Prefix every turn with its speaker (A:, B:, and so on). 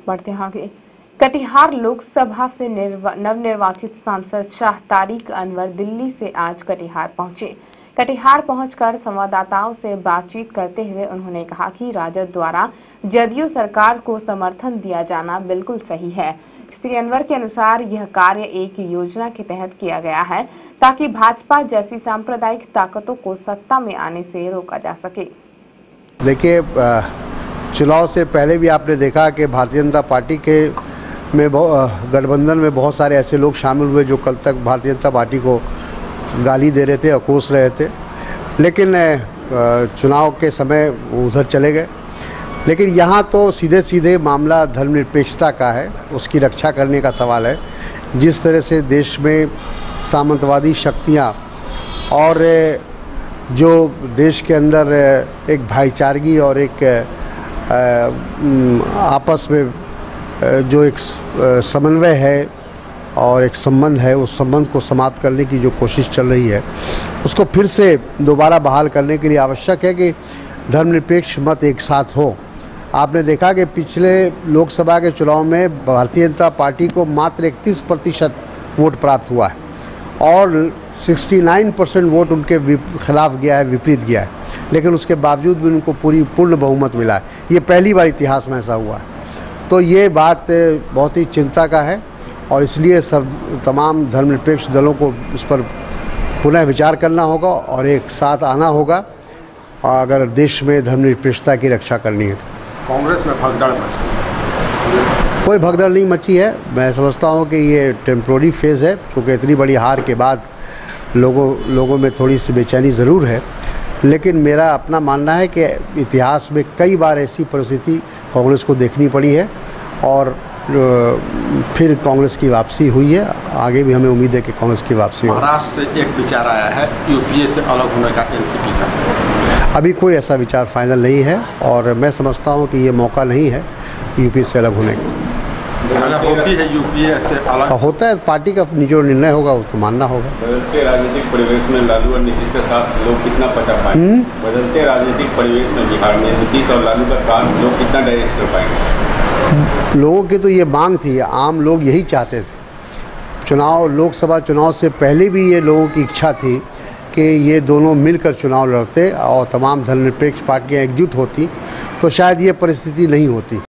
A: बढ़ते हैं आगे। कटिहार लोकसभा से नवनिर्वाचित सांसद शाह तारिक अनवर दिल्ली से आज कटिहार पहुंचे। कटिहार पहुंचकर संवाददाताओं से बातचीत करते हुए उन्होंने कहा कि राजद द्वारा जदयू सरकार को समर्थन दिया जाना बिल्कुल सही है। श्री अनवर के अनुसार यह कार्य एक योजना के तहत किया गया है ताकि भाजपा जैसी सांप्रदायिक ताकतों को सत्ता में आने से रोका जा सके।
B: देखिए, चुनाव से पहले भी आपने देखा कि भारतीय जनता पार्टी के गठबंधन में बहुत सारे ऐसे लोग शामिल हुए जो कल तक भारतीय जनता पार्टी को गाली दे रहे थे और कोस रहे थे, लेकिन चुनाव के समय उधर चले गए। लेकिन यहाँ तो सीधे सीधे मामला धर्मनिरपेक्षता का है, उसकी रक्षा करने का सवाल है। जिस तरह से देश में सामंतवादी शक्तियाँ और जो देश के अंदर एक भाईचारगी और एक आपस में जो एक समन्वय है और एक संबंध है, उस संबंध को समाप्त करने की जो कोशिश चल रही है, उसको फिर से दोबारा बहाल करने के लिए आवश्यक है कि धर्मनिरपेक्ष मत एक साथ हो। आपने देखा कि पिछले लोकसभा के चुनाव में भारतीय जनता पार्टी को मात्र 31% वोट प्राप्त हुआ है और 69% वोट उनके खिलाफ गया है, विपरीत गया है, लेकिन उसके बावजूद भी उनको पूर्ण बहुमत मिला है। ये पहली बार इतिहास में ऐसा हुआ है। तो ये बात बहुत ही चिंता का है और इसलिए तमाम धर्मनिरपेक्ष दलों को इस पर पुनः विचार करना होगा और एक साथ आना होगा अगर देश में धर्मनिरपेक्षता की रक्षा करनी है।
C: कांग्रेस में भगदड़ मची?
B: कोई भगदड़ नहीं मची है। मैं समझता हूँ कि ये टेम्प्रोरी फेज़ है, क्योंकि इतनी बड़ी हार के बाद लोगों में थोड़ी सी बेचैनी ज़रूर है, लेकिन मेरा अपना मानना है कि इतिहास में कई बार ऐसी परिस्थिति कांग्रेस को देखनी पड़ी है और फिर कांग्रेस की वापसी हुई है। आगे भी हमें उम्मीद है कि कांग्रेस की वापसी होगी।
C: महाराष्ट्र से एक विचार आया है यूपीए से अलग होने का, एनसीपी का।
B: अभी कोई ऐसा विचार फाइनल नहीं है और मैं समझता हूं कि ये मौका नहीं है यूपीए से अलग होने का।
C: अगर होती है यूपीए से अलग,
B: होता है, पार्टी का जो निर्णय होगा वो तो मानना होगा।
D: बदलते राजनीतिक परिवेश में लालू और नीतीश के साथ लोग कितना पचा पाएंगे? बदलते राजनीतिक परिवेश में बिहार में नीतीश और लालू का साथ लोग कितना डाइजेस्ट कर पाएंगे?
B: लोगों की तो ये मांग थी, आम लोग यही चाहते थे। लोकसभा चुनाव से पहले भी ये लोगों की इच्छा थी कि ये दोनों मिलकर चुनाव लड़ते और तमाम धर्मनिरपेक्ष पार्टियां एकजुट होती, तो शायद ये परिस्थिति नहीं होती।